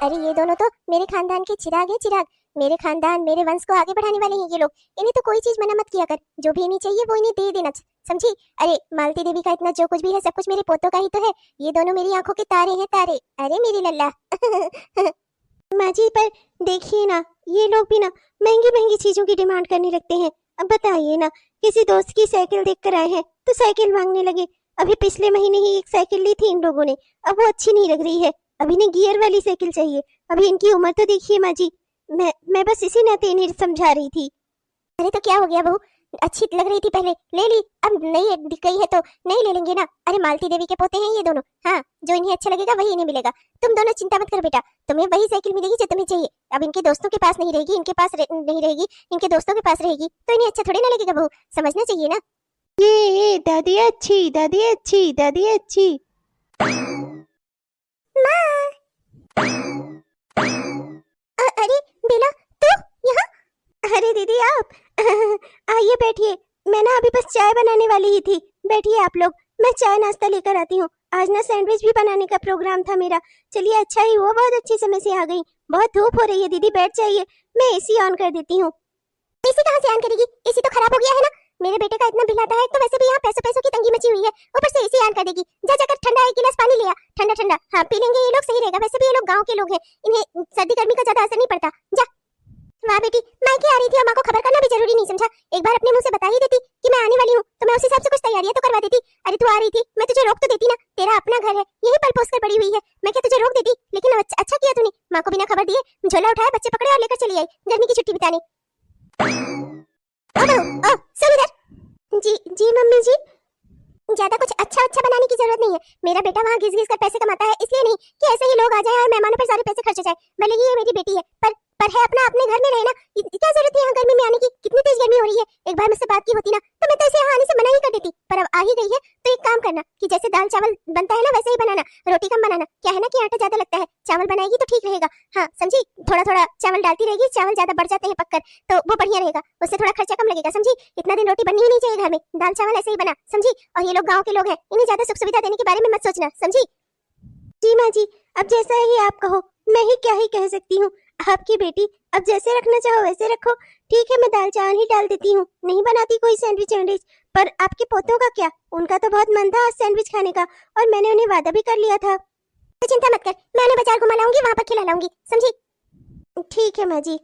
अरे ये दोनों तो मेरे खानदान के चिराग है, चिराग। मेरे खानदान, मेरे वंश को आगे बढ़ाने वाले हैं ये लोग। इन्हें तो कोई चीज मना मत किया कर, जो भी इन्हें चाहिए वो इन्हें दे देना, समझी? अरे मालती देवी का इतना जो कुछ भी है सब कुछ मेरे पोतों का ही तो है। ये दोनों मेरी आंखों के तारे हैं, तारे। अरे मेरी लल्ला। माँ जी पर देखिए ना, ये लोग भी ना महंगी महंगी चीजों की डिमांड करने लगते हैं। अब बताइए ना, किसी दोस्त की साइकिल देख कर आए हैं तो साइकिल मांगने लगे। अभी पिछले महीने ही एक साइकिल ली थी इन लोगों ने, अब वो अच्छी नहीं लग रही है, अभी इन्हें गियर वाली साइकिल चाहिए। अभी इनकी उम्र तो देखिए माँ जी। मैं बस इसी नाते इन्हें समझा रही थी। अरे तो क्या हो गया बहू, अच्छी लग रही थी पहले, ले ली, अब नहीं दिख गई है तो नहीं ले लेंगे ना। अरे मालती देवी के पोते हैं ये दोनों। हाँ, जो इन्हें अच्छा लगेगा वही इन्हें मिलेगा। तुम दोनों चिंता मत करो बेटा, तुम्हें वही साइकिल मिलेगी जो तुम्हें चाहिए। अब इनके दोस्तों के पास नहीं रहेगी, इनके पास नहीं रहेगी, इनके दोस्तों के पास रहेगी तो इन्हें अच्छा थोड़ी ना लगेगा बहू, समझना चाहिए ना। ये दादी अच्छी, दादी अच्छी, दादी अच्छी। अरे बेला, तू यहाँ? अरे दीदी आप। आइए बैठिए, मैं ना अभी बस चाय बनाने वाली ही थी। बैठिए आप लोग, मैं चाय नाश्ता लेकर आती हूँ। आज ना सैंडविच भी बनाने का प्रोग्राम था मेरा। चलिए अच्छा ही हुआ, बहुत अच्छे समय से आ गई। बहुत धूप हो रही है दीदी, बैठ जाइए, मैं एसी ऑन कर देती हूँ। एसी कहाँ से ऑन करेगी, एसी तो खराब हो गया है ना। मेरे बेटे का इतना बिल आता है, तो वैसे भी यहाँ पैसों की तंगी मची हुई है, ऊपर से एसी ऑन कर देगी। जा जाकर ठंडा एक गिलास पानी ले आ, ठंडा ठंडा। हाँ पी लेंगे ये लोग, सही रहेगा। वैसे भी ये लोग गाँव के लोग हैं, इन्हें सर्दी गर्मी का ज्यादा असर नहीं पड़ता। जा। वाह बेटी, मैं क्या आ रही थी और माँ को खबर करना भी जरूरी नहीं समझा? एक बार अपने मुंह से बता ही देती कि मैं आने वाली हूँ, तो मैं उस हिसाब से कुछ तैयारियां तो करवा देती। अरे तू आ रही थी, मैं तुझे रोक तो देती ना, तेरा अपना घर है, यही पल पोस कर बड़ी हुई है, मैं क्या तुझे रोक देती? लेकिन अच्छा किया तूने, माँ को बिना खबर दिए झोला उठाया, बच्चे पकड़े और लेकर चली आई गर्मी की छुट्टी बिताने। सुन इधर। जी जी मम्मी जी। ज्यादा कुछ अच्छा अच्छा बनाने की जरूरत नहीं है। मेरा बेटा वहाँ घिस घिस कर पैसे कमाता है, इसलिए नहीं कि ऐसे ही लोग आ जाए और मेहमानों पर सारे पैसे खर्च हो जाए। भले ही ये मेरी बेटी है, पर है अपना, अपने घर में रहे ना। क्या जरूरत है यहाँ गर्मी में आने की? कितनी तेज गर्मी हो रही है। एक बार मुझसे बात की होती ना तो मैं तो इसे यहाँ आने से मना ही कर देती, पर अब आ ही गई है तो एक काम करना कि जैसे दाल चावल बनता है ना वैसे ही बनाना, रोटी कम बनाना। क्या है ना कि आटा ज्यादा लगता है, चावल बनाएगी तो ठीक रहेगा। हाँ समझी, थोड़ा थोड़ा चावल डालती रहेगी, चावल ज्यादा बढ़ जाते हैं पककर तो वो बढ़िया रहेगा, उससे थोड़ा खर्चा कम लगेगा, समझी? इतना दिन रोटी बननी ही नहीं चाहिए घर में, दाल चावल ऐसे ही बना, समझी? और ये लोग गाँव के लोग हैं, इन्हें ज्यादा सुख सुविधा देने के बारे में मत सोचना, समझी? जी माँ जी, अब जैसा ही आप कहो, मैं ही क्या ही कह सकती हूँ। आपकी बेटी, अब जैसे रखना चाहो वैसे रखो। ठीक है, मैं दाल चावल ही डाल देती हूँ, नहीं बनाती कोई सैंडविच वैंडविच। पर आपके पोतों का क्या, उनका तो बहुत मन था आज सैंडविच खाने का, और मैंने उन्हें वादा भी कर लिया था। तो चिंता मत कर, मैं उन्हें बाजार घुमा लाऊंगी, वहाँ पर खिला लाऊंगी, समझी? ठीक है माँ जी।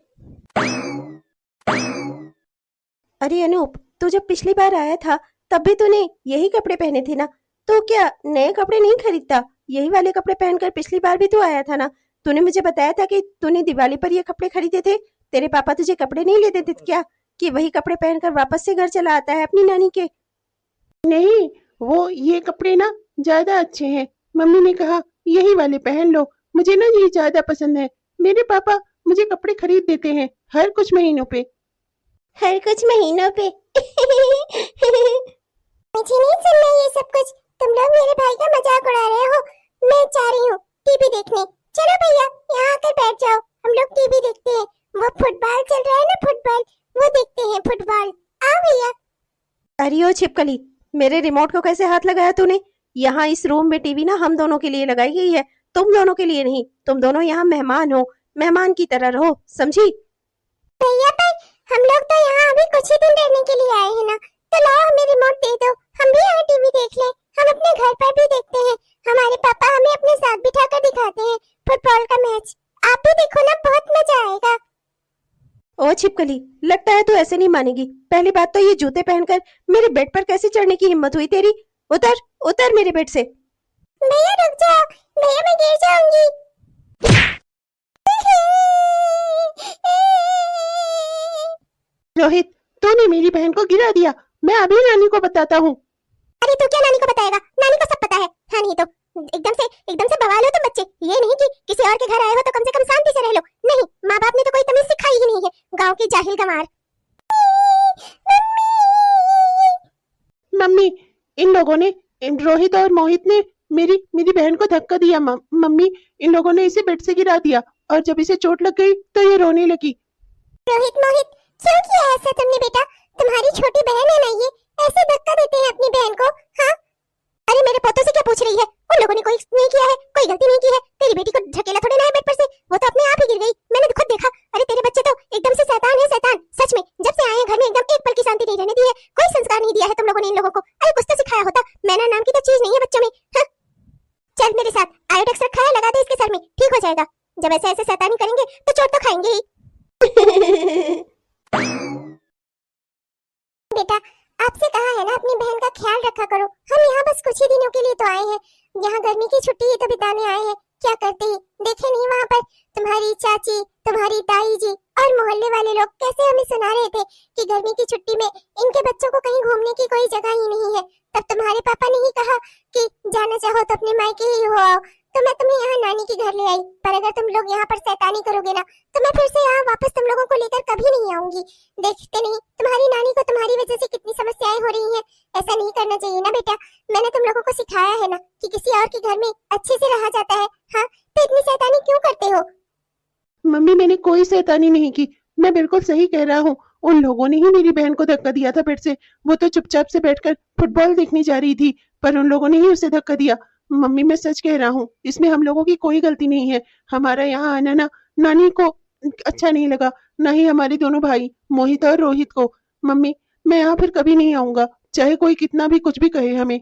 अरे अनूप, तू जब पिछली बार आया था तब भी तूने यही कपड़े पहने थे ना, तो क्या नए कपड़े नहीं खरीदता? यही वाले कपड़े पहनकर पिछली बार भी तू आया था ना। तूने मुझे बताया था कि तूने दिवाली पर ये कपड़े खरीदे थे। तेरे पापा तुझे कपड़े नहीं लेते थे क्या, कि वही कपड़े पहनकर वापस से घर चला आता है अपनी नानी के? नहीं, वो ये कपड़े ना ज्यादा अच्छे हैं। मम्मी ने कहा यही वाले पहन लो, मुझे ना ये ज्यादा पसंद है। मेरे पापा मुझे कपड़े खरीद देते हैं हर कुछ महीनों पे। हर कुछ महीनों पे? मुझे नहीं सुनना ये सब कुछ, तुम लोग मेरे भाई का मजाक उड़ा रहे हो। मैं जा रही हूँ टीवी देखने। चलो भैया यहाँ आकर बैठ जाओ, हम लोग टीवी देखते हैं। वो फुटबॉल चल रहा है ना, फुटबॉल, वो देखते हैं फुटबॉल। आओ भैया। अरे ओ छिपकली, मेरे रिमोट को कैसे हाथ लगाया तूने? यहाँ इस रूम में टीवी ना हम दोनों के लिए लगाई गई है, तुम दोनों के लिए नहीं। तुम दोनों यहाँ मेहमान हो, मेहमान की तरह रहो, समझी? भैया पर हम लोग तो यहाँ अभी कुछ ही दिन रहने के लिए आए हैं ना, तो लाओ हमें रिमोट दे दो, हम भी यहाँ टीवी देख लें। हम अपने घर पर भी देखते हैं, हमारे पापा हमें अपने साथ बिठाकर दिखाते हैं फुटबॉल का मैच। आप भी देखो ना, बहुत मजा आएगा। ओ छिपकली, लगता है तू ऐसे नहीं मानेगी। पहली बात तो ये जूते पहनकर मेरे बेड पर कैसे चढ़ने की हिम्मत हुई तेरी? उतर उतर मेरे बेड से। भैया रुक जाओ, भैया मैं गिर जाऊंगी। रोहित, तूने मेरी बहन को गिरा दिया, मैं अभी नानी को बताता हूँ। अरे तू क्या नानी को बताएगा, नानी को सब पता है। हाँ नहीं तो एकदम से बवाल हो तुम बच्चे। ये नहीं कि किसी और के घर आए हो तो कम से कम शांति से रह लो। नहीं, माँ बाप ने तो कोई तमीज सिखाई ही नहीं है, गांव की जाहिल गंवार। मम्मी, इन लोगों ने, रोहित और मोहित ने मेरी मेरी बहन को धक्का दिया। मम्मी, इन लोगों ने इसे बेड से गिरा दिया, और जब इसे चोट लग गई तो ये रोने लगी। रोहित मोहित, क्यों किया ऐसा तुमने बेटा? तुम्हारी छोटी बहन है ना ये, ऐसे धक्का देते हैं अपनी बहन को? हाँ अरे मेरे पोतों से क्या पूछ रही है? उन लोगों ने कोई नहीं किया है, कोई गलती नहीं की है। तेरी बेटी को ढकेला थोड़े ना है बेड पर से, वो चल मेरे साथ, आयोडेक्स रखा है, लगा दे इसके सर में, ठीक हो जाएगा। जब ऐसे ऐसे शैतानी करेंगे तो चोट तो खाएंगे ही। बेटा आपसे कहा है ना अपनी बहन का ख्याल रखा करो। हम यहाँ बस कुछ ही दिनों के लिए तो आए हैं, यहाँ गर्मी की छुट्टी ही तो बिताने आए हैं। क्या करते हैं देखे नहीं वहाँ पर तुम्हारी चाची, तुम्हारी ताई जी और मोहल्ले वाले लोग कैसे हमें सुना रहे थे कि गर्मी की छुट्टी में इनके बच्चों को कहीं घूमने की कोई जगह ही नहीं है। तब तुम्हारे पापा ने ही कहा कि जाना चाहो तो अपने मायके ही हो आओ, तो मैं तुम्हें यहाँ नानी के घर ले आई। पर अगर तुम लोग यहाँ पर शैतानी करोगे ना तो मैं फिर से यहाँ वापस तुम लोगों को लेकर कभी नहीं आऊंगी। देखते नहीं तुम्हारी नानी को तुम्हारी वजह से कितनी समस्याएं हो रही हैं। ऐसा नहीं करना चाहिए ना बेटा। मैंने तुम लोगों को सिखाया है ना कि किसी और के घर में अच्छे से रहा जाता है। हाँ तो इतनी शैतानी क्यों करते हो? मम्मी मैंने कोई शैतानी नहीं की, मैं बिल्कुल सही कह रहा हूँ। उन लोगों ने ही मेरी बहन को धक्का दिया था बेड से। वो तो चुपचाप से बैठकर फुटबॉल देखने जा रही थी, पर उन लोगों ने ही उसे धक्का दिया। मम्मी मैं सच कह रहा हूँ, इसमें हम लोगों की कोई गलती नहीं है। हमारा यहाँ आना ना नानी को अच्छा नहीं लगा, ना ही हमारे दोनों भाई मोहित और रोहित को। मम्मी मैं यहाँ फिर कभी नहीं आऊंगा, चाहे कोई कितना भी कुछ भी कहे हमें।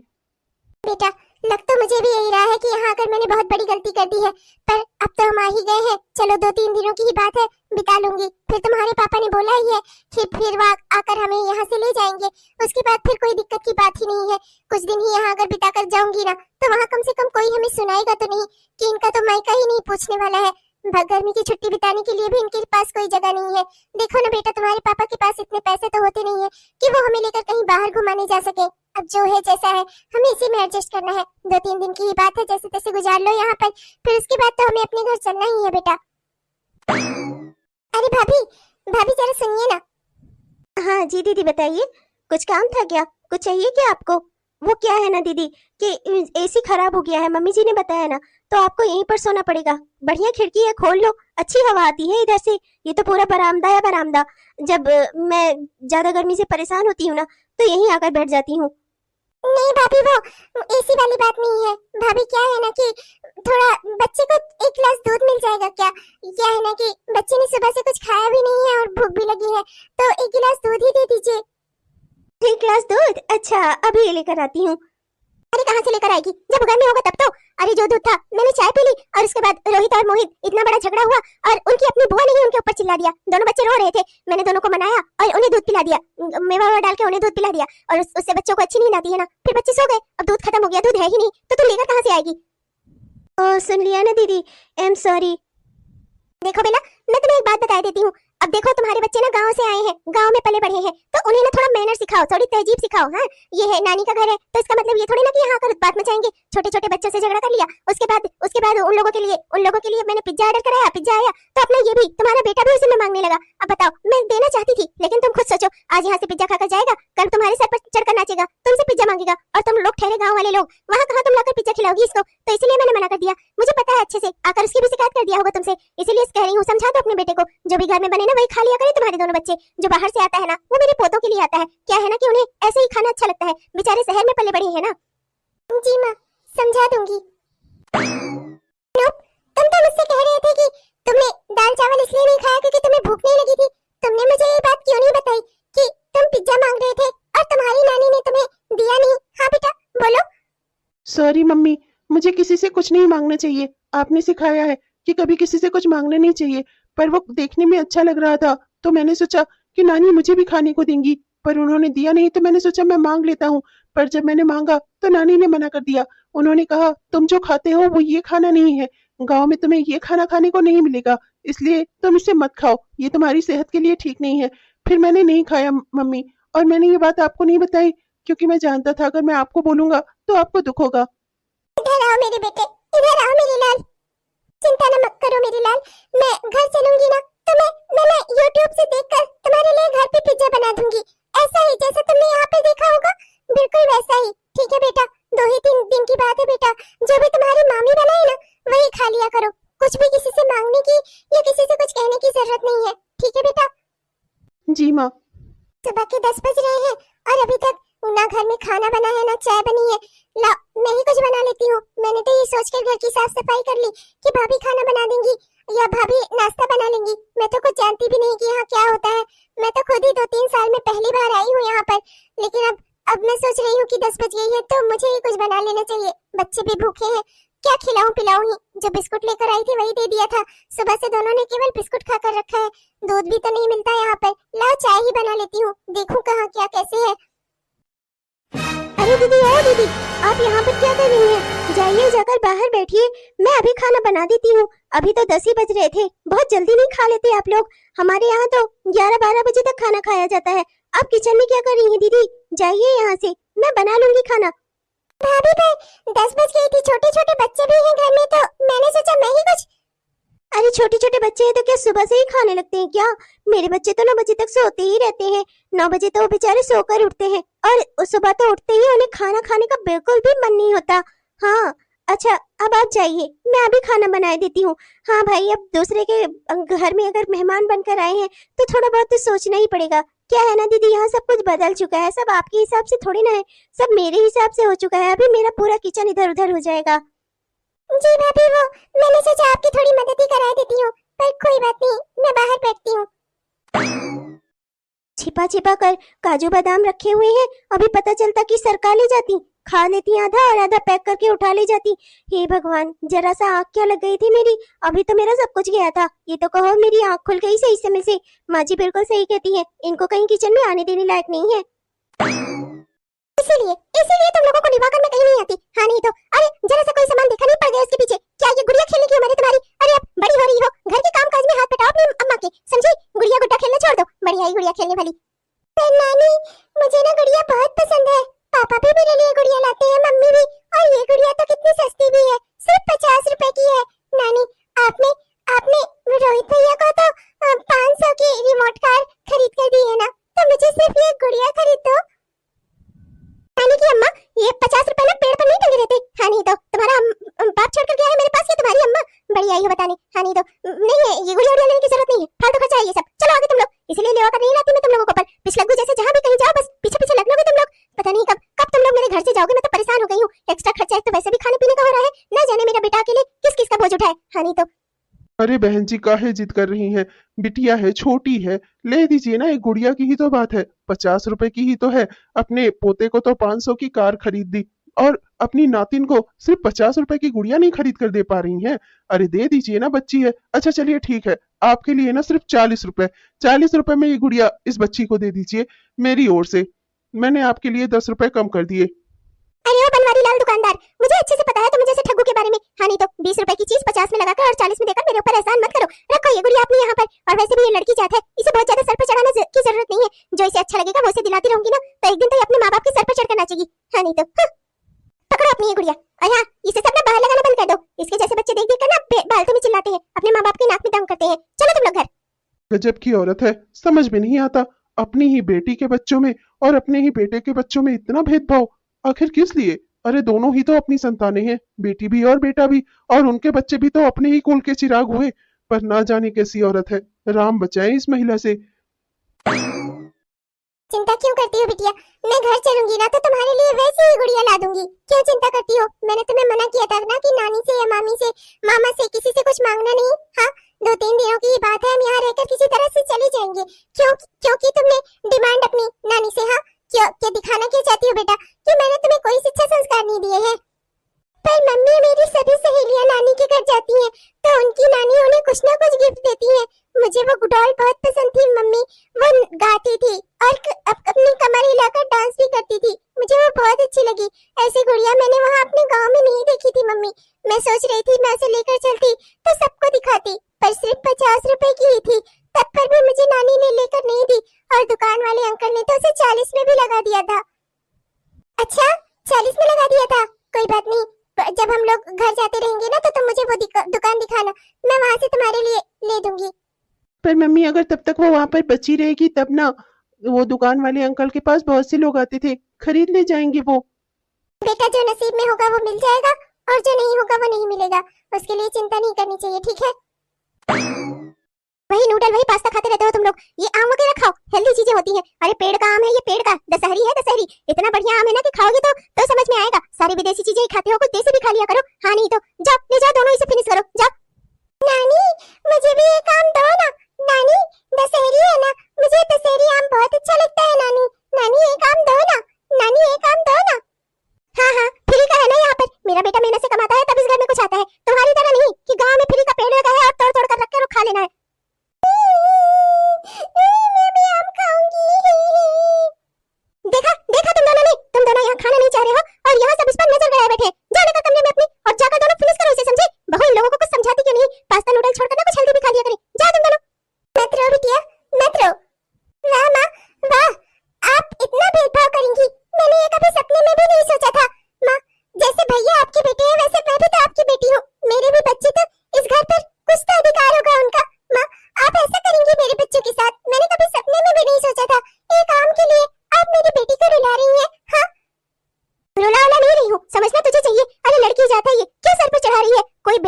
बेटा लग तो मुझे भी यही रहा है कि यहाँ आकर मैंने बहुत बड़ी गलती कर दी है, पर अब तो हम आ ही गए हैं। चलो 2-3 दिनों की ही बात है, बिता लूंगी। फिर तुम्हारे पापा ने बोला ही है कि फिर वो आकर हमें यहाँ से ले जाएंगे। उसके बाद फिर कोई दिक्कत की बात ही नहीं है। कुछ दिन ही यहाँ अगर बिता कर जाऊंगी ना तो वहाँ कम से कम कोई हमें सुनाएगा तो नहीं कि इनका तो मायका ही नहीं पूछने वाला है। गर्मी की छुट्टी बिताने के लिए भी इनके पास कोई जगह नहीं है। देखो ना बेटा तुम्हारे पापा के पास इतने पैसे तो होते नहीं है कि वो हमें लेकर कहीं बाहर घुमाने जा सके। अब जो है जैसा है हमें इसी में एडजस्ट करना है। 2-3 दिन की ही बात है, जैसे तैसे गुजार लो यहाँ पर, फिर उसके बाद तो हमें अपने घर चलना ही है बेटा। अरे भाभी भाभी जरा सुनिए ना। हाँ जी दीदी बताइए, कुछ काम था क्या? कुछ चाहिए क्या आपको? वो क्या है ना दीदी कि एसी खराब हो गया है, मम्मी जी ने बताया ना, तो आपको यहीं पर सोना पड़ेगा। बढ़िया खिड़की है, खोल लो, अच्छी हवा आती है इधर से। ये तो पूरा बरामदा है बरामदा। जब मैं ज्यादा गर्मी से परेशान होती हूँ ना तो यहीं आकर बैठ जाती हूँ। नहीं भाभी वो एसी वाली बात नहीं है। भाभी क्या है ना कि थोड़ा बच्चे को 1 गिलास दूध मिल जाएगा क्या? क्या है ना कि बच्चे ने सुबह से कुछ खाया भी नहीं है और भूख भी लगी है, तो 1 गिलास दूध ही दे दीजिए। 1 गिलास दूध? अच्छा अभी लेकर आती हूँ। अरे कहाँ से लेकर आएगी, जब घर में होगा तब तो। अरे जो दूध था मैंने चाय पी ली और उसके बाद रोहित और मोहित इतना बड़ा झगड़ा हुआ और उनकी अपनी बुआ ने ही उनके ऊपर चिल्ला दिया। दोनों बच्चे रो रहे थे, मैंने दोनों को मनाया और उन्हें दूध पिला दिया, मेवा डाल के उन्हें दूध पिला दिया और उससे बच्चों को अच्छी नींद आती है ना। फिर बच्चे सो गए, अब दूध खत्म हो गया, दूध है ही नहीं, तो तुम लेकर कहाँ से आएगी? ओ सुन लिया ना दीदी, आई एम सॉरी। देखो बेला मैं तुम्हें एक बात बता देती हूँ। अब देखो तुम्हारे बच्चे ना गांव से आए हैं, गांव में पले बढ़े हैं, तो उन्हें ना थोड़ा मैनर सिखाओ, थोड़ी तहजीब सिखाओ। हाँ ये है नानी का घर है तो इसका मतलब ये थोड़ी ना कि यहाँ आकर बात मचाएंगे। छोटे छोटे बच्चों से झगड़ा कर लिया, उसके बाद उन लोगों के लिए मैंने पिज्जा ऑर्डर कराया, पिज्जा आया, तो अपना ये भी तुम्हारा बेटा भी उसी में मांगने लगा। अब बताओ मैं देना चाहती थी लेकिन तुम खुद सोचो, आज यहाँ से पिज्जा खाकर जाएगा, कल तुम्हारे सर पर चढ़कर नाचेगा, तुमसे पिज्जा मांगेगा और तुम लोग ठहरे गाँव वाले लोग वहाँ कहाँ तुम लाकर पिज्जा खिलाओगी इसको? तो इसलिए मैंने मना कर दिया। मुझे पता है अच्छे से, आकर उसकी भी शिकायत कर दिया होगा तुमसे, इसीलिए कह रही हूँ समझा दो अपने बेटे को। जो भी घर में बने ना वही खा लिया करे। तुम्हारे दोनों बच्चे जो बाहर से आता है ना वो मेरे पोतों के लिए आता है। क्या है ना कि उन्हें ऐसे ही खाना अच्छा लगता है, बेचारे शहर में पले बड़े हैं ना। जी माँ समझा दूंगी। तुम तो मुझसे कह रहे थे कि तुमने दाल चावल इसलिए नहीं खाया क्योंकि तुम्हें भूख नहीं लगी थी। तुमने मुझे ये बात क्यों नहीं बताई कि तुम पिज्जा मांग रहे थे और तुम्हारी नानी ने तुम्हें दिया नहीं? हाँ बेटा बोलो। सॉरी मम्मी, मुझे किसी से कुछ नहीं मांगना चाहिए। आपने सिखाया है कि कभी किसी से कुछ मांगना नहीं चाहिए, पर वो देखने में अच्छा लग रहा था तो मैंने सोचा कि नानी मुझे भी खाने को देंगी, पर उन्होंने दिया नहीं तो मैंने सोचा मैं मांग लेता हूँ। पर जब मैंने मांगा तो नानी ने मना कर दिया। उन्होंने कहा तुम जो खाते हो वो ये खाना नहीं है, गांव में तुम्हें ये खाना खाने को नहीं मिलेगा, इसलिए तुम इसे मत खाओ, ये तुम्हारी सेहत के लिए ठीक नहीं है। फिर मैंने नहीं खाया मम्मी, और मैंने ये बात आपको नहीं बताई क्योंकि मैं जानता था अगर मैं आपको बोलूंगा तो आपको दुख होगा। इधर आओ मेरे बेटे, इधर आओ मेरे लाल, चिंता न मत करो मेरे लाल। मैं घर चलूंगी ना तो मैं YouTube से देखकर तुम्हारे लिए घर पे पिज्जा बना दूंगी, ऐसा ही जैसा तुमने यहाँ पे देखा होगा, बिल्कुल वैसा ही। ठीक है बेटा, 2 ही दिन की बात है बेटा, जो भी तुम्हारी मामी बनाए ना वही खा लिया करो। कुछ भी किसी से मांगने की या किसी से कुछ कहने की जरूरत नहीं है, ठीक है बेटा? जी माँ। सुबह के 10 बज रहे हैं और अभी तक ना घर में खाना बना है ना चाय बनी है। ला मैं ही कुछ बना लेती हूँ। मैंने तो ये सोचकर घर की साफ सफाई कर ली कि भाभी खाना बना देंगी या भाभी नाश्ता बना लेंगी। मैं तो कुछ जानती भी नहीं कि यहाँ क्या होता है। मैं तो खुद ही 2-3 साल में पहली बार आई हूँ यहाँ पर, लेकिन अब मैं सोच रही हूँ कि 10 बज गई है तो मुझे ही कुछ बना लेना चाहिए। बच्चे भी भूखे हैं, क्या खिलाऊं पिलाऊं ही, जो बिस्कुट लेकर आई थी वही दे दिया था। सुबह से दोनों ने केवल बिस्कुट खाकर रखा है, दूध भी तो नहीं मिलता यहाँ पर। लाओ चाय ही बना लेती हूँ, देखूं कहाँ क्या कैसे है। अरे दीदी, ओ दीदी, आप यहाँ पर क्या कर रही हैं? जाइए, जाकर बाहर बैठिए, मैं अभी खाना बना देती हूँ। अभी तो 10 ही बज रहे थे, बहुत जल्दी नहीं खा लेते आप लोग। हमारे यहाँ तो 11-12 बजे तक खाना खाया जाता है। आप किचन में क्या कर रही हैं दीदी? जाइए यहाँ से, मैं बना लूंगी खाना। भाभी भाई 10 बज गई थी, छोटे छोटे बच्चे भी हैं घर में, तो मैंने सोचा मैं ही कुछ। अरे छोटे छोटे बच्चे हैं तो क्या सुबह से ही खाने लगते हैं क्या? मेरे बच्चे तो 9 बजे तक सोते ही रहते हैं। 9 बजे तो वो बेचारे सोकर उठते हैं, और सुबह तो उठते ही उन्हें खाना खाने का बिल्कुल भी मन नहीं होता। हाँ अच्छा, अब आप जाइए, मैं अभी खाना बना देती हूँ। हाँ भाई, अब दूसरे के घर में अगर मेहमान बनकर आए हैं तो थोड़ा बहुत तो सोचना ही पड़ेगा। क्या है ना दीदी, यहाँ सब कुछ बदल चुका है, सब आपके हिसाब से थोड़ी ना है, सब मेरे हिसाब से हो चुका है। अभी मेरा पूरा किचन इधर उधर हो जाएगा। जी भाभी, वो मैंने सोचा आपकी थोड़ी मदद ही करा देती हूँ, पर कोई बात नहीं, मैं बाहर बैठती हूँ। छिपा छिपा कर काजू बादाम रखे हुए हैं, अभी पता चलता कि सरका ले जाती, खा लेती आधा और आधा पैक करके उठा ले जाती। हे भगवान, जरा सा आँख क्या लग गई थी मेरी, अभी तो मेरा सब कुछ गया था। ये तो कहो मेरी आँख खुल गई सही समय से। माँ जी बिल्कुल सही कहती है, इनको कहीं किचन में आने देने लायक नहीं है। इसीलिए तुम लोगों को निभाकर मैं कहीं नहीं आती। हाँ नहीं तो, अरे जरा सा कोई सामान देखा नहीं पड़ गया उसके पीछे? क्या ये गुड़िया खेलने की उम्र है तुम्हारी? अरे अब बड़ी हो रही हो, घर के काम काज में हाथ बटाओ अपनी अम्मा के, समझी? गुड़िया गुड्डा खेलना छोड़ दो, बड़ी आई गुड़िया खेलने वाली। नानी, मुझे ना गुड़िया बहुत पसंद है, पापा भी मेरे लिए गुड़िया लाते हैं, मम्मी भी, और ये गुड़िया तो कितनी सस्ती भी है, सिर्फ 50 रुपए की है। नानी, आपने आपने रोहित भैया को तो 500 की रिमोट कार खरीद कर दी है ना, तो मुझे सिर्फ ये गुड़िया खरीद दो। नानी की अम्मा, ये 50 रुपए ना पेड़ पर नहीं टंगे रहते। हाँ नहीं तो, तुम्हारा बाप छोड़ कर गया है मेरे पास, ये तुम्हारी अम्मा बड़ी आई हो बताने। हाँ नहीं तो, नहीं है, ये गुड़िया लेने की जरूरत नहीं है, फालतू खर्चा है ये सब। चलो आगे तुम लोग, इसलिए लेवा कर नहीं लाती मैं तुम लोगों को, पर पिछलग्गू जैसे जहाँ भी कहीं जाओ बस पीछे पीछे लग लोगे तुम लोग। पता नहीं कब कब तुम लोग मेरे घर से जाओगे, मैं तो परेशान हो गई हूँ। एक्स्ट्रा खर्चा एक तो वैसे भी खाने पीने का हो रहा है, ना जाने मेरा बेटा अकेले किस किस का बोझ उठाए। हाँ नहीं तो। अरे बहन जी, काहे जिद कर रही हैं? बिटिया है, छोटी है, ले दीजिए ना। एक गुड़िया की ही तो बात है, 50 रुपए की ही तो है। अपने पोते को तो 500 की कार खरीद दी, और अपनी नातिन को सिर्फ 50 रुपए की गुड़िया नहीं खरीद कर दे पा रही हैं। अरे दे दीजिए ना, बच्ची है। अच्छा चलिए ठीक है, आपके लिए ना सिर्फ 40 रुपए में ये गुड़िया इस बच्ची को दे दीजिए मेरी ओर से। मैंने आपके लिए 10 रुपए कम कर दिए। अरे ओ बनवारी लाल दुकानदार, मुझे अच्छे से पता है तुम जैसे ठग्गू के बारे में। हाँ नहीं तो, 20 रुपए की चीज 50 में लगाकर और 40 में देकर मेरे ऊपर एहसान मत करो। रखो ये गुड़िया अपनी यहाँ पर, और वैसे भी ये लड़की जात है, इसे बहुत ज्यादा सर पर चढ़ाने की जरूरत नहीं है। जो इसे अच्छा लगेगा वो इसे दिलाती रहूंगी ना, तो एक दिन तो ये अपने माँ बाप के सर पर चढ़कर नाचेगी। हाँ नहीं तो, हाँ। पकड़ो अपनी ये गुड़िया, और हाँ, इसे सब ना बाहर लगाना बंद कर दो। इसके जैसे बच्चे देख देख कर ना फालतू में चिल्लाते हैं, अपने माँ बाप की नाक में दम करते हैं। चलो तुम लोग घर। गजब की औरत है, समझ में नहीं आता, अपनी ही बेटी के बच्चों में और अपने ही बेटे के बच्चों में इतना भेदभाव, आखिर किस लिए? अरे दोनों ही तो अपनी संतानें हैं, बेटी भी और बेटा भी, और उनके बच्चे भी तो अपने ही कुल के चिराग हुए। पर ना जाने कैसी औरत है, राम बचाए इस महिला से। चिंता क्यों करती हो बिटिया? मैं घर चलूंगी ना तो तुम्हारे लिए वैसे ही गुड़िया ला दूंगी। क्यों चिंता करती हो? मैंने तुम्हें मना किया था ना कि नानी से या मामी से, मामा से, किसी से कुछ मांगना नहीं। हाँ, 2-3 दिनों की बात है, हम यहाँ रहकर किसी तरह से चले जाएंगे। क्योंकि तुमने डिमांड अपनी नानी से, हाँ क्या दिखाना क्या चाहती हो बेटा कि मैंने तुम्हें कोई शिक्षा संस्कार नहीं दिए हैं? पर मम्मी, मेरी सभी सहेलियां नानी के घर जाती हैं तो उनकी नानी उन्हें कुछ ना कुछ गिफ्ट देती है। मुझे वो डॉल बहुत पसंद थी मम्मी, वो गाती थी और अपनी कमर हिलाकर डांस भी करती थी, मुझे वो बहुत अच्छी लगी। ऐसी गुड़िया मैंने वहाँ अपने गांव में नहीं देखी थी मम्मी। मैं सोच रही थी मैं उसे लेकर चलती तो सबको दिखाती, पर सिर्फ 50 रुपए की ही थी, तब पर भी मुझे नानी ने लेकर नहीं दी, और दुकान वाले अंकल ने तो उसे 40 में भी लगा दिया था। अच्छा, 40 में लगा दिया था? कोई बात नहीं, जब हम लोग घर जाते रहेंगे ना तो तुम मुझे वो दुकान दिखाना, मैं वहाँ से तुम्हारे लिए ले दूंगी। पर मम्मी, अगर तब तक वो वहां पर बची रहेगी तब ना, वो दुकान वाले अंकल के पास बहुत से लोग आते थे, खरीद ले जाएंगे वो। बेटा, जो नसीब में होगा वो मिल जाएगा, और जो नहीं होगा वो नहीं मिलेगा, उसके लिए चिंता नहीं करनी चाहिए, ठीक है? वही नूडल, वही पास्ता खाते रहते हो तुम लोग। ये आम वगैरह खाओ, हेल्दी चीजें होती हैं। अरे पेड़ का आम है ये, पेड़ का, दशहरी है दशहरी, इतना बढ़िया आम है ना कि खाओगे तो समझ में आएगा। सारी विदेशी चीजें ही खाते हो, कुछ देसी भी खा लिया करो। हाँ नहीं तो, जाओ ले जाओ, दोनों इसे फिनिश करो, जाओ। नानी, मुझे भी एक आम दो ना। नानी, दशहरी है ना, मुझे दशहरी आम बहुत अच्छा लगता है। नानी, नानी एक आम दो ना, नानी एक आम दो ना। हाँ हाँ, फ्री का है ना यहाँ पर, मेरा बेटा मेहनत से कमाता है तब इस घर में कुछ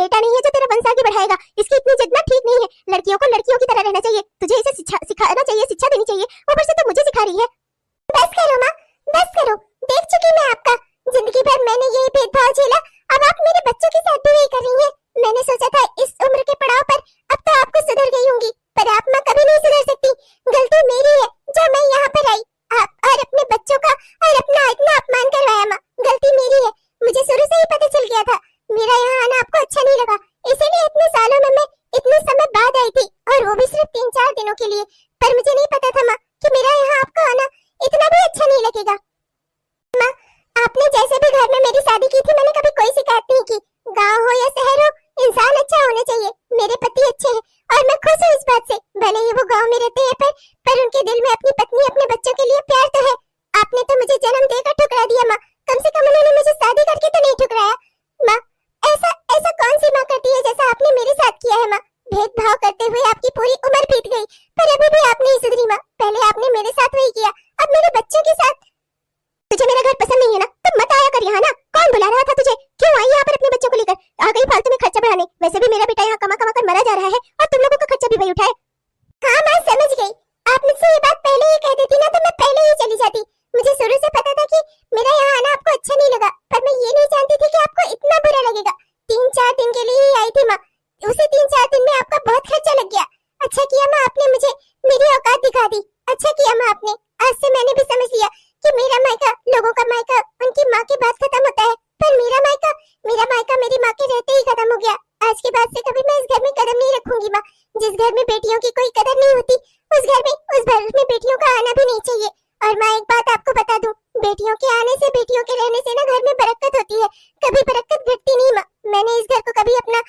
बेटा नहीं है जो तेरा वंश आगे बढ़ाएगा। इसकी इतनी जिद ना ठीक नहीं है। लड़कियों को लड़कियों की तरह रहना चाहिए। तुझे इसे सिखाना चाहिए, शिक्षा देनी चाहिए। ऊपर से तो मुझे सिखा रही है। बस करो माँ, बस करो। देख चुकी मैं आपका। जिंदगी भर मैंने यही भेदभाव झेला, अब आप मेरे बच्चों के साथ भी यही कर रही हैं। मैंने सोचा था इस उम्र के पड़ाव पर अब तो आपको सुधर गई होंगी, पर आप माँ कभी नहीं सुधर सकती। गलती मेरी है जो मैं यहाँ पर आई आप और अपने बच्चों का और अपना इतना अपमान करवाया। माँ गलती मेरी है। मुझे शुरू से ही पता चल गया था मेरा यहाँ आना आपको अच्छा नहीं लगा, इसीलिए इतने सालों में मैं इतने समय बाद आई थी, और वो भी सिर्फ 3-4 दिनों के लिए। पर मुझे नहीं पता था माँ कि मेरा यहाँ आपका आना इतना भी अच्छा नहीं लगेगा। माँ आपने जैसे भी घर में मेरी शादी की थी मैंने कभी कोई शिकायत नहीं की। गाँव हो या शहर हो, इंसान अच्छा होना चाहिए। मेरे पति अच्छे हैं और मैं खुश हूँ इस बात से। भले ही वो गांव में रहते हैं पर उनके दिल में अपनी पत्नी अपने बच्चों के लिए प्यार तो है। आपने तो मुझे जन्म देकर ठुकरा दिया माँ, कम से कम उन्होंने मुझे शादी करके तो नहीं ठुकराया। माँ ऐसा ऐसा कौन सी माँ करती है जैसा आपने मेरे साथ किया है। माँ भेदभाव करते हुए आपकी पूरी उम्र बीत गई, पर अभी भी आप नहीं सुधरी। माँ पहले आपने मेरे साथ वही किया, अब मेरे बच्चों के साथ। तुझे मेरा घर पसंद नहीं है ना, तो मत आया कर यहाँ ना। कौन बुला रहा था तुझे? क्यों आई यहाँ पर अपने बच्चों को लेकर? आ गई फालतू में खर्चा बढ़ाने। वैसे भी मेरा बेटा यहाँ कमा कमा कर मरा जा रहा है और तुम लोगों का खर्चा भी वही उठाए। हाँ मैं समझ गई। आप मुझसे ये बात पहले ही कह देती ना तो मैं पहले ही चली जाती। मुझे शुरू से पता था कि मेरा यहाँ आना आपको अच्छा नहीं लगा, पर मैं ये नहीं जानती थी कि आपको इतना बुरा लगेगा। 3-4 दिन के लिए ही आई थी माँ, उसी 3-4 दिन में आपका बहुत खर्चा लग गया। अच्छा किया माँ आपने मुझे मेरी औकात दिखा दी। अच्छा किया माँ आपने। आज से मैंने भी समझ लिया कि मेरा मायका लोगों का मायका उनकी माँ के बाद खत्म होता है, पर मेरा मायका मेरी माँ के रहते ही खत्म हो गया। आज के बाद से कभी मैं इस घर में कदम नहीं रखूंगी माँ। जिस घर में बेटियों की कोई कदर नहीं होती उस घर में बेटियों का आना भी नहीं चाहिए। और मैं एक बात आपको बता दूं, बेटियों के आने से बेटियों के रहने से ना घर में बरकत होती है, कभी बरकत घटती नहीं माँ। मैंने इस घर को कभी अपना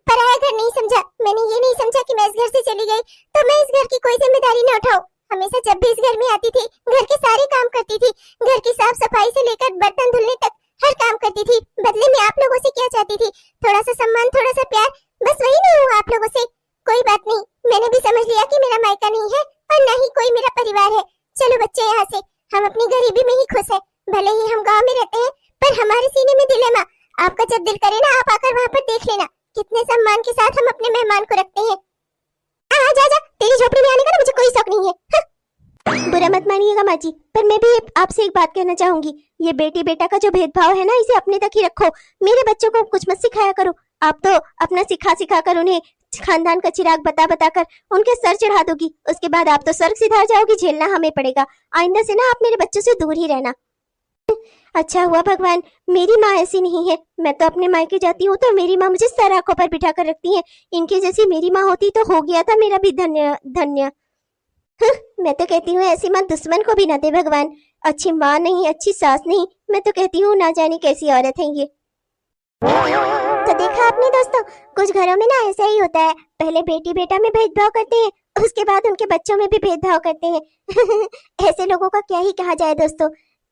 पराया घर नहीं समझा। मैंने ये नहीं समझा कि मैं इस घर से चली गई तो मैं इस घर की कोई जिम्मेदारी न उठाऊं। हमेशा जब भी इस घर में आती थी घर के सारे काम करती थी, घर की साफ सफाई से लेकर बर्तन धुलने तक हर काम करती थी। बदले में आप लोगों से क्या चाहती थी? थोड़ा सा सम्मान, थोड़ा सा प्यार, बस वही नहीं हुआ आप लोगों से। कोई बात नहीं, मैंने भी समझ लिया कि मेरा मायका नहीं है और न ही कोई मेरा परिवार है। चलो बच्चे यहाँ से, हम अपनी गरीबी में ही खुश है। भले ही हम गाँव में रहते हैं पर हमारे सीने में दिल है माँ। आपका जब दिल करे ना आप आकर वहाँ पर देख लेना कितने सम्मान के साथ हम अपने मेहमान को रखते हैं। जा तेरी झोपड़ी में आने का ना मुझे कोई शौक नहीं है। बुरा मत मानिएगा माँ जी, पर मैं भी आपसे एक बात कहना चाहूंगी। ये बेटी बेटा का जो भेदभाव है ना इसे अपने तक ही रखो। मेरे बच्चों को कुछ मत सिखाया करो। आप तो अपना सिखा कर उन्हें खानदान का चिराग बता कर उनके सर चढ़ा दोगी, उसके बाद आप तो स्वर्ग सिधार जाओगी। झेलना हमें पड़ेगा। आइंदा से ना आप मेरे बच्चों से दूर ही रहना। अच्छा हुआ भगवान मेरी माँ ऐसी नहीं है। मैं तो अपने मायके जाती हूँ तो मेरी माँ मुझे सर आंखों पर बिठा कर रखती है। इनकी जैसी मेरी माँ होती तो हो गया था मेरा भी धन्य। मैं तो कहती हूँ ऐसी माँ दुश्मन को भी ना दे भगवान। अच्छी माँ नहीं, अच्छी सास नहीं, मैं तो कहती हूँ ना जाने कैसी औरत है ये। तो देखा आपने दोस्तों, कुछ घरों में ना ऐसा ही होता है। पहले बेटी बेटा में भेदभाव करते हैं, उसके बाद उनके बच्चों में भी भेदभाव करते हैं। ऐसे लोगों का क्या ही कहा जाए दोस्तों।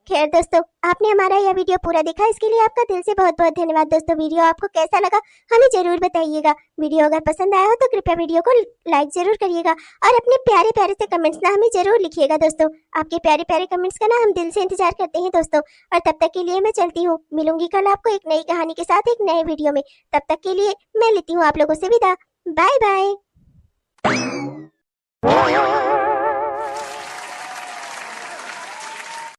खैर दोस्तों, आपने हमारा यह वीडियो पूरा देखा, इसके लिए आपका दिल से बहुत बहुत धन्यवाद। दोस्तों वीडियो आपको कैसा लगा हमें जरूर बताइएगा। वीडियो अगर पसंद आया हो तो कृपया वीडियो को लाइक जरूर करिएगा और अपने प्यारे प्यारे से कमेंट्स ना हमें जरूर लिखिएगा। दोस्तों आपके प्यारे प्यारे कमेंट्स का ना हम दिल से इंतजार करते हैं दोस्तों। और तब तक के लिए मैं चलती हूँ, मिलूंगी कल आपको एक नई कहानी के साथ एक नए वीडियो में। तब तक के लिए मैं लेती हूँ आप लोगों से विदा। Bye bye.